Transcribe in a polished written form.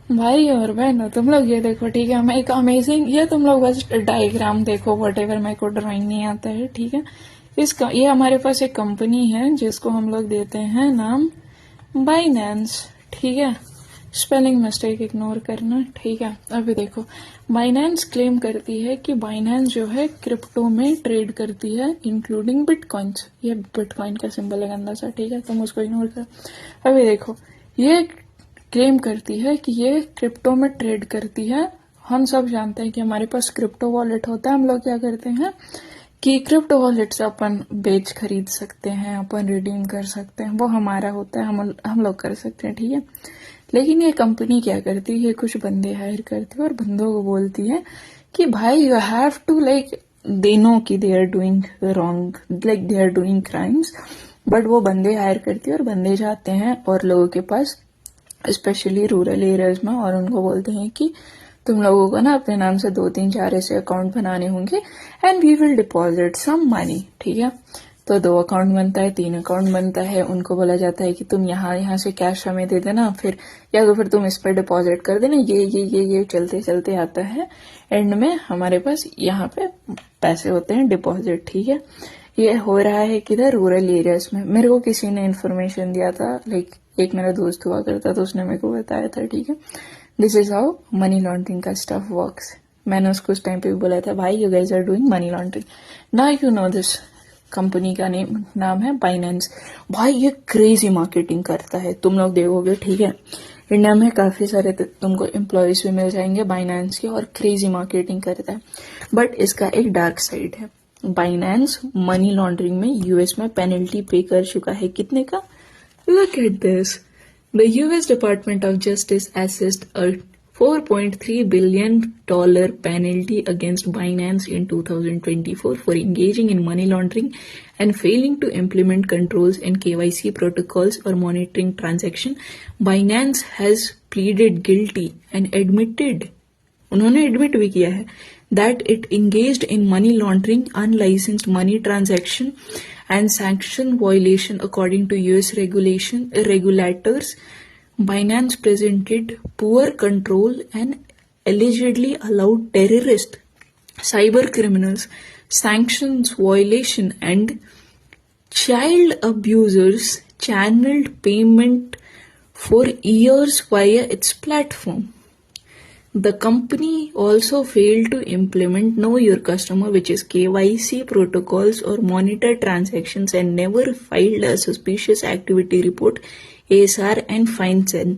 भाई और बहन तुम लोग ये देखो, ठीक है, मैं एक अमेजिंग, ये तुम लोग बस डायग्राम देखो, वट एवर, मेरे को ड्राइंग नहीं आता है, ठीक है। इसका ये हमारे पास एक कंपनी है जिसको हम लोग देते हैं नाम बाइनेंस, ठीक है। स्पेलिंग मिस्टेक इग्नोर करना, ठीक है। अभी देखो, बाइनेंस क्लेम करती है कि बाइनेंस जो है क्रिप्टो में ट्रेड करती है इंक्लूडिंग बिटकॉइंस। ये बिटकॉइन का सिंबल है गंदा सा, ठीक है, तुम उसको इग्नोर कर। अभी देखो, ये क्लेम करती है कि ये क्रिप्टो में ट्रेड करती है। हम सब जानते हैं कि हमारे पास क्रिप्टो वॉलेट होता है। हम लोग क्या करते हैं कि क्रिप्टो वॉलेट से अपन बेच खरीद सकते हैं, अपन रिडीम कर सकते हैं, वो हमारा होता है, हम लोग कर सकते हैं, ठीक है। लेकिन ये कंपनी क्या करती है, कुछ बंदे हायर करती है और बंदों को बोलती है कि भाई you have to like, they know कि they are doing wrong, like they are doing crimes, but वो बंदे हायर करती है और बंदे जाते हैं और लोगों के पास, स्पेशली रूरल एरियाज में, और उनको बोलते हैं कि तुम लोगों को ना अपने नाम से 2 3 4 ऐसे अकाउंट बनाने होंगे and we will deposit some money, ठीक है। तो 2 अकाउंट बनता है, 3 अकाउंट बनता है, उनको बोला जाता है कि तुम यहाँ से कैश हमें दे देना, फिर या तो फिर तुम इस पर डिपॉजिट कर देना, ये चलते चलते आता है, एंड में हमारे पास यहाँ पे पैसे होते हैं डिपॉजिट, ठीक है। ये हो रहा है किधर, रूरल एरियाज में। मेरे को किसी ने इन्फॉर्मेशन दिया था, लाइक एक मेरा दोस्त हुआ करता तो उसने मेरे को बताया था, ठीक है। This is how money laundering का स्टफ वर्क्स। मैंने उसको उस टाइम पे भी बोला था, भाई you guys are doing money laundering, ना यू नो दिस। कंपनी का नाम है बाइनेंस। भाई ये क्रेजी मार्केटिंग करता है, तुम लोग देखोगे, ठीक है। इंडिया में काफी सारे तुमको एम्प्लॉयज भी मिल जाएंगे बाइनेंस के, और क्रेजी मार्केटिंग करता है। बट इसका एक डार्क साइड है। बाइनेंस मनी लॉन्ड्रिंग में यूएस में पेनल्टी पे कर चुका है, कितने का? Look at this. The US Department of Justice assessed a $4.3 billion penalty against Binance in 2024 for engaging in money laundering and failing to implement controls and KYC protocols or monitoring transaction. Binance has pleaded guilty and admitted, उन्होंने admit भी किया है, that it engaged in money laundering, unlicensed money transaction and sanction violation according to US regulators. Binance presented poor control and allegedly allowed terrorists, cyber criminals, sanctions violation and child abusers channeled payment for years via its platform. The company also failed to implement Know Your Customer, which is KYC protocols, or monitor transactions, and never filed a suspicious activity report, ASR, and FineCEN.